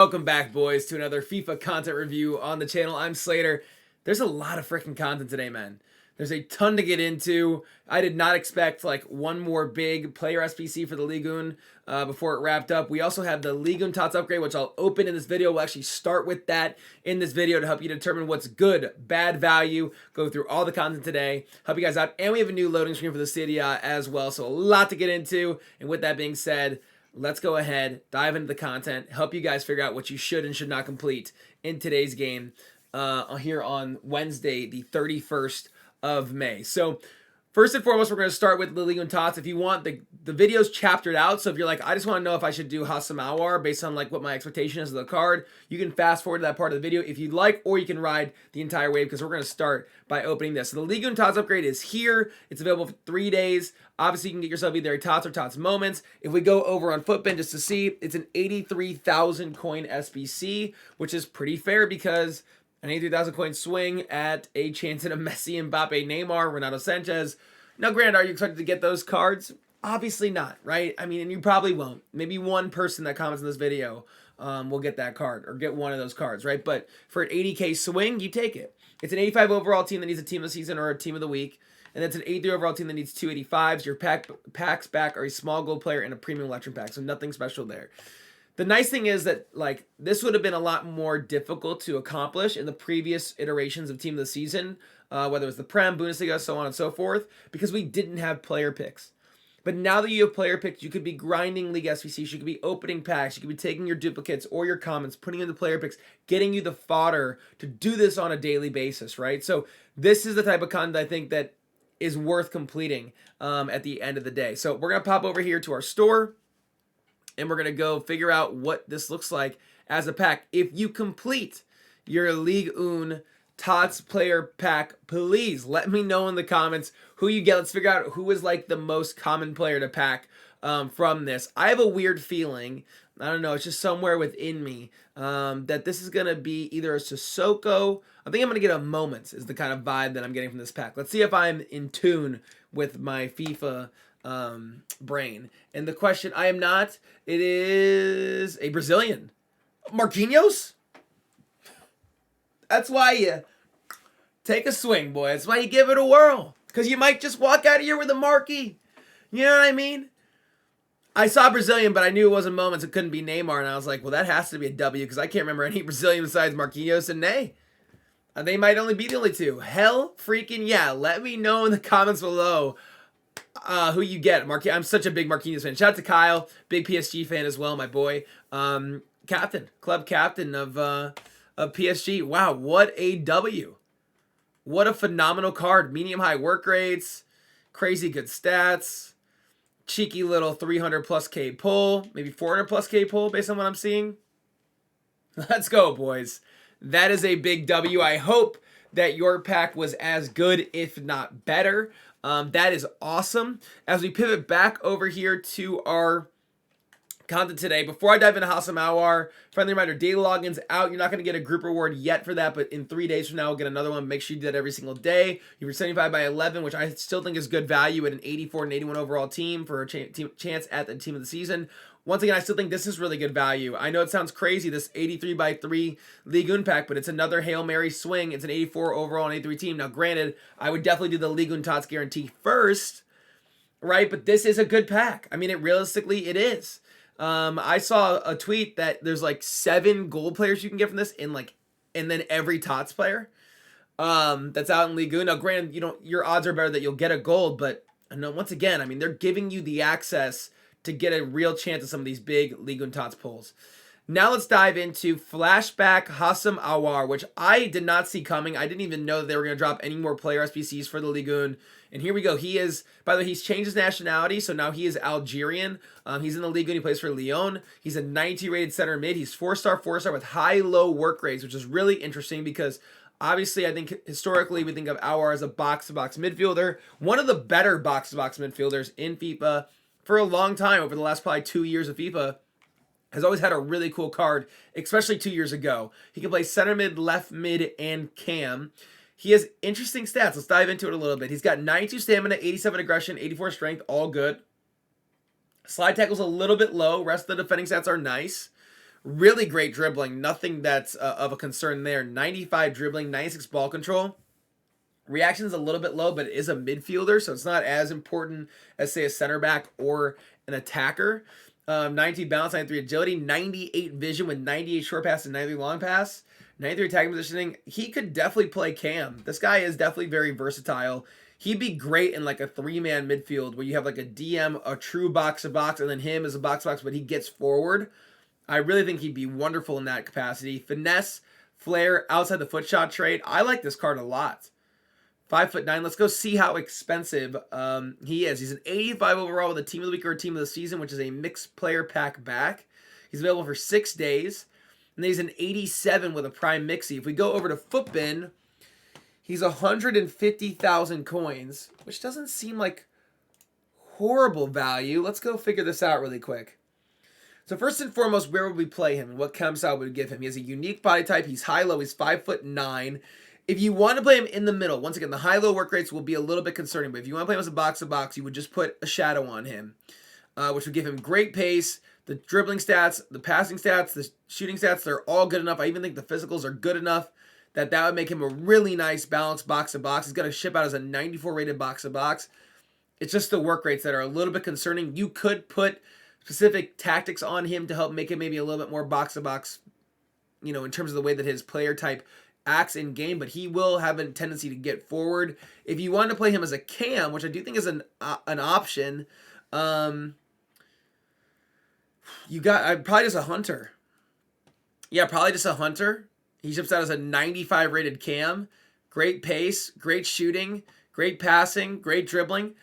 Welcome back, boys, to another FIFA content review on the channel. I'm Slater. There's a lot of freaking content today, man. There's a ton to get into. I did not expect like one more big player SBC for the Ligue before it wrapped up. We also have the Ligue TOTS upgrade, which I'll open in this video. We'll actually start with that in this video to help you determine what's good, bad value, go through all the content today, help you guys out. And we have a new loading screen for the Serie A as well, so a lot to get into. And with that being said, let's go ahead, dive into the content, help you guys figure out what you should and should not complete in today's game here on Wednesday, the 31st of May. So first and foremost, we're going to start with the Ligue TOTS. If you want, the video's chaptered out. So if you're like, I just want to know if I should do Hassam Aouar based on like what my expectation is of the card, you can fast forward to that part of the video if you'd like, or you can ride the entire wave because we're going to start by opening this. So the Ligue TOTS upgrade is here. It's available for 3 days. Obviously, you can get yourself either a TOTS or TOTS Moments. If we go over on Footbin just to see, it's an 83,000 coin SBC, which is pretty fair because an 83,000 coin swing at a chance at a Messi, Mbappe, Neymar, Ronaldo Sanchez. Now, granted, are you expected to get those cards? Obviously not, right? I mean, and you probably won't. Maybe one person that comments in this video will get that card or get one of those cards, right? But for an 80K swing, you take it. It's an 85 overall team that needs a team of the season or a team of the week. And that's an 83 overall team that needs 285s. Your packs back are a small gold player and a premium electrum pack, so nothing special there. The nice thing is that like this would have been a lot more difficult to accomplish in the previous iterations of Team of the Season, whether it was the Prem, Bundesliga, so on and so forth, because we didn't have player picks. But now that you have player picks, you could be grinding League SBCs, you could be opening packs, you could be taking your duplicates or your commons, putting in the player picks, getting you the fodder to do this on a daily basis, right? So this is the type of content I think that is worth completing at the end of the day. So we're going to pop over here to our store, and we're going to go figure out what this looks like as a pack. If you complete your Ligue 1 TOTS player pack, please let me know in the comments who you get. Let's figure out who is like the most common player to pack from this. I have a weird feeling, I don't know, it's just somewhere within me, that this is going to be either a Sissoko. I think I'm going to get a Moments is the kind of vibe that I'm getting from this pack. Let's see if I'm in tune with my FIFA brain. And the question, I am not. It is a Brazilian. Marquinhos? That's why you take a swing, boy. That's why you give it a whirl. Because you might just walk out of here with a marquee. You know what I mean? I saw Brazilian, but I knew it wasn't Moments. It couldn't be Neymar. And I was like, well, that has to be a W because I can't remember any Brazilian besides Marquinhos and Ney. They might only be the only two. Hell freaking yeah. Let me know in the comments below who you get. I'm such a big Marquinhos fan. Shout out to Kyle. Big PSG fan as well, my boy. Club captain of PSG. Wow, what a W. What a phenomenal card. Medium high work rates. Crazy good stats. Cheeky little 300 plus K pull. Maybe 400 plus K pull based on what I'm seeing. Let's go, boys. That is a big W. I hope that your pack was as good, if not better. That is awesome. As we pivot back over here to our content today, before I dive into Hassam Aouar, friendly reminder, daily logins out. You're not going to get a group reward yet for that, but in 3 days from now, we'll get another one. Make sure you do that every single day. You were 75 by 11, which I still think is good value at an 84 and 81 overall team for a chance at the team of the season. Once again, I still think this is really good value. I know it sounds crazy, this 83 by 3 Ligue 1 pack, but it's another Hail Mary swing. It's an 84 overall and 83 team. Now, granted, I would definitely do the Ligue 1 TOTS guarantee first, right? But this is a good pack. I mean, realistically, it is. I saw a tweet that there's like 7 gold players you can get from this and then every TOTS player that's out in Ligue 1. Now, granted, your odds are better that you'll get a gold, but once again, I mean, they're giving you the access to get a real chance at some of these big Ligue 1 TOTS pulls. Now let's dive into Flashback Hassam Aouar, which I did not see coming. I didn't even know that they were going to drop any more player SBCs for the Ligue 1. And here we go. He is, by the way, he's changed his nationality, so now he is Algerian. He's in the Ligue 1. He plays for Lyon. He's a 92 rated center mid. He's 4-star with high-low work rates, which is really interesting because obviously I think historically we think of Aouar as a box-to-box midfielder. One of the better box-to-box midfielders in FIFA for a long time over the last probably 2 years of FIFA. Has always had a really cool card, especially 2 years ago. He can play center mid, left mid, and cam. He has interesting stats. Let's dive into it a little bit. He's got 92 stamina, 87 aggression, 84 strength, all good. Slide tackle's a little bit low. Rest of the defending stats are nice. Really great dribbling. Nothing that's of a concern there. 95 dribbling, 96 ball control. Reaction is a little bit low, but it is a midfielder, so it's not as important as, say, a center back or an attacker. 90 balance, 93 agility, 98 vision with 98 short pass and 93 long pass, 93 attacking positioning. He could definitely play cam. This guy is definitely very versatile. He'd be great in like a 3-man midfield where you have like a DM, a true box-to-box, and then him as a box-to-box, but he gets forward. I really think he'd be wonderful in that capacity. Finesse, flair, outside the foot shot trade. I like this card a lot. 5'9". Let's go see how expensive he is. He's an 85 overall with a Team of the Week or a Team of the Season, which is a mixed player pack back. He's available for 6 days. And then he's an 87 with a Prime Mixie. If we go over to Footbin, he's 150,000 coins, which doesn't seem like horrible value. Let's go figure this out really quick. So first and foremost, where would we play him and what chem style would we give him? He has a unique body type. He's high-low. He's 5'9". If you want to play him in the middle, once again, the high-low work rates will be a little bit concerning, but if you want to play him as a box-to-box, you would just put a shadow on him, which would give him great pace. The dribbling stats, the passing stats, the shooting stats, they're all good enough. I even think the physicals are good enough that would make him a really nice balanced box-to-box. He's got to ship out as a 94 rated box-to-box. It's just the work rates that are a little bit concerning. You could put specific tactics on him to help make it maybe a little bit more box-to-box, in terms of the way that his player type acts in game, but he will have a tendency to get forward. If you want to play him as a cam, which I do think is an option, you got probably just a hunter. Yeah, probably just a hunter. He ships out as a 95 rated cam. Great pace, great shooting, great passing, great dribbling.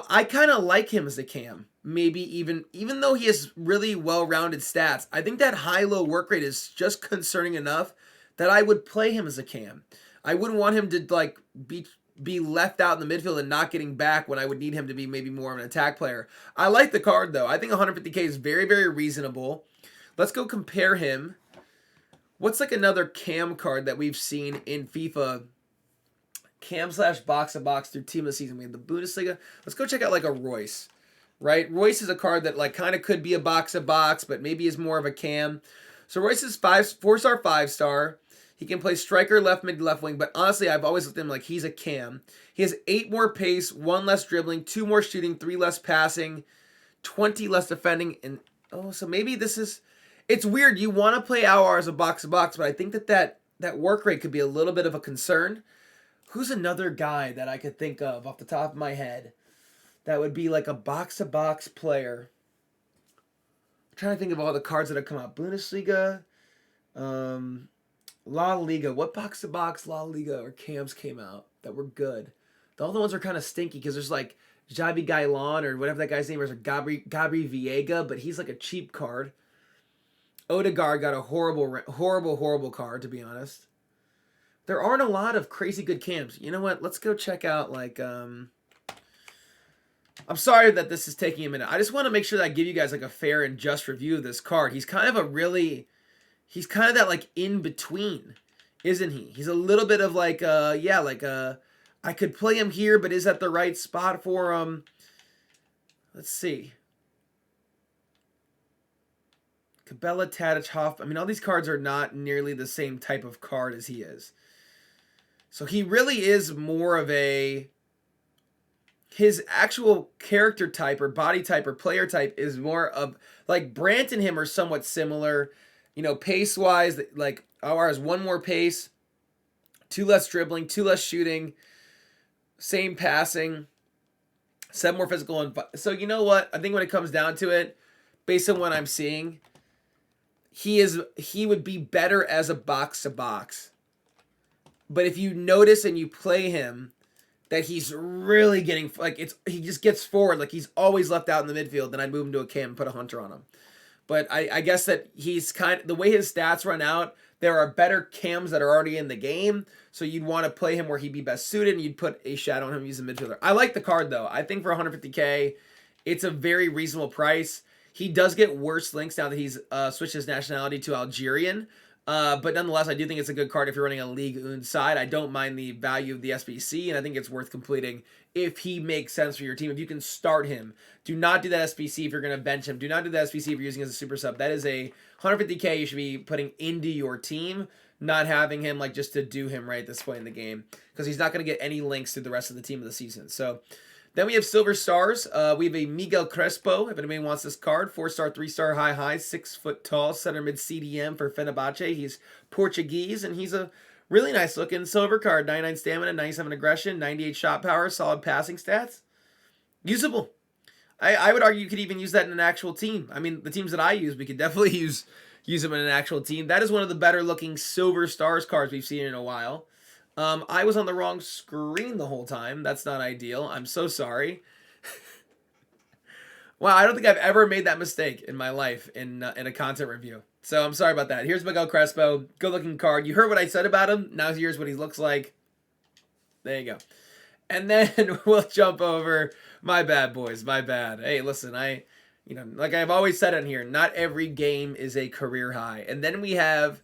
I kind of like him as a cam. Maybe even though he has really well-rounded stats, I think that high-low work rate is just concerning enough that I would play him as a cam. I wouldn't want him to be left out in the midfield and not getting back when I would need him to be maybe more of an attack player. I like the card though. I think 150k is very, very reasonable. Let's go compare him. What's like another cam card that we've seen in FIFA? Cam / box-to-box through Team of the Season. We have the Bundesliga. Let's go check out like a Royce, right? Royce is a card that like kind of could be a box-to-box, but maybe is more of a cam. So Royce is 4-star, 5-star. He can play striker, left mid, left wing, but honestly, I've always looked at him like he's a cam. He has 8 more pace, 1 less dribbling, 2 more shooting, 3 less passing, 20 less defending, and so maybe this is... It's weird. You want to play Aouar as a box-to-box, but I think that work rate could be a little bit of a concern. Who's another guy that I could think of off the top of my head that would be like a box-to-box player? I'm trying to think of all the cards that have come out. Bundesliga, La Liga. What box-to-box La Liga or cams came out that were good? The other ones are kind of stinky because there's like Javi Gailon or whatever that guy's name is, or Gabri Viega, but he's like a cheap card. Odegaard got a horrible card, to be honest. There aren't a lot of crazy good cams. You know what? Let's go check out like I'm sorry that this is taking a minute. I just want to make sure that I give you guys like a fair and just review of this card. He's kind of that like in between, isn't he? He's a little bit of like I could play him here, but is that the right spot for him? Let's see. Cabela, Tadic, Hoff. I mean, all these cards are not nearly the same type of card as he is. So he really is more of his actual character type or body type or player type is more of, like Brandt and him are somewhat similar. Pace-wise, like Aouar has 1 more pace, 2 less dribbling, 2 less shooting, same passing, 7 more physical. And so you know what? I think when it comes down to it, based on what I'm seeing, he would be better as a box-to-box. But if you notice and you play him, that he's really getting, like, he just gets forward, like he's always left out in the midfield, then I'd move him to a cam and put a hunter on him. But I guess that he's the way his stats run out, there are better cams that are already in the game, so you'd want to play him where he'd be best suited, and you'd put a shadow on him, use a midfielder. I like the card, though. I think for 150k, it's a very reasonable price. He does get worse links now that he's switched his nationality to Algerian. But nonetheless, I do think it's a good card if you're running a Ligue 1 side. I don't mind the value of the SBC, and I think it's worth completing if he makes sense for your team. If you can start him, do not do that SBC if you're going to bench him. Do not do that SBC if you're using as a super sub. That is a 150K you should be putting into your team, not having him like just to do him right at this point in the game, because he's not going to get any links through the rest of the team of the season. So then we have Silver Stars. We have a Miguel Crespo, if anybody wants this card. 4-star, 3-star, high, 6 foot tall, center mid CDM for Fenerbahce. He's Portuguese, and he's a really nice looking silver card. 99 stamina, 97 aggression, 98 shot power, solid passing stats. Usable. I would argue you could even use that in an actual team. I mean, the teams that I use, we could definitely use them in an actual team. That is one of the better looking Silver Stars cards we've seen in a while. I was on the wrong screen the whole time. That's not ideal. I'm so sorry. Wow, I don't think I've ever made that mistake in my life in a content review. So I'm sorry about that. Here's Miguel Crespo. Good looking card. You heard what I said about him. Now here's what he looks like. There you go. And then we'll jump over. My bad, boys. My bad. Hey, listen, like I've always said in here, not every game is a career high. And then we have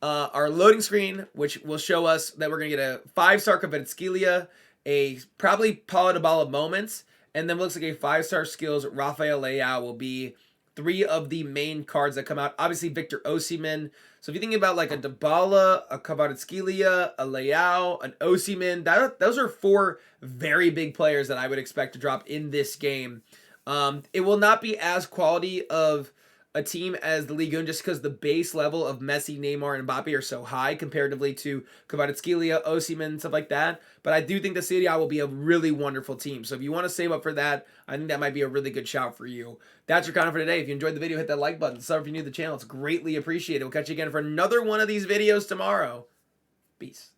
our loading screen, which will show us that we're going to get a 5-star Kvaratskhelia, a probably Paulo Dybala Moments, and then looks like a 5-star skills Rafael Leao will be 3 of the main cards that come out. Obviously, Victor Osimhen. So if you think about like a Dybala, a Kvaratskhelia, a Leao, an Osimhen, those are 4 very big players that I would expect to drop in this game. It will not be as quality of a team as the Ligue just because the base level of Messi, Neymar, and Mbappe are so high comparatively to Kvaratskhelia, Osimhen, stuff like that. But I do think the Serie A will be a really wonderful team. So if you want to save up for that, I think that might be a really good shout for you. That's your content for today. If you enjoyed the video, hit that like button. Sub if you're new to the channel. It's greatly appreciated. We'll catch you again for another one of these videos tomorrow. Peace.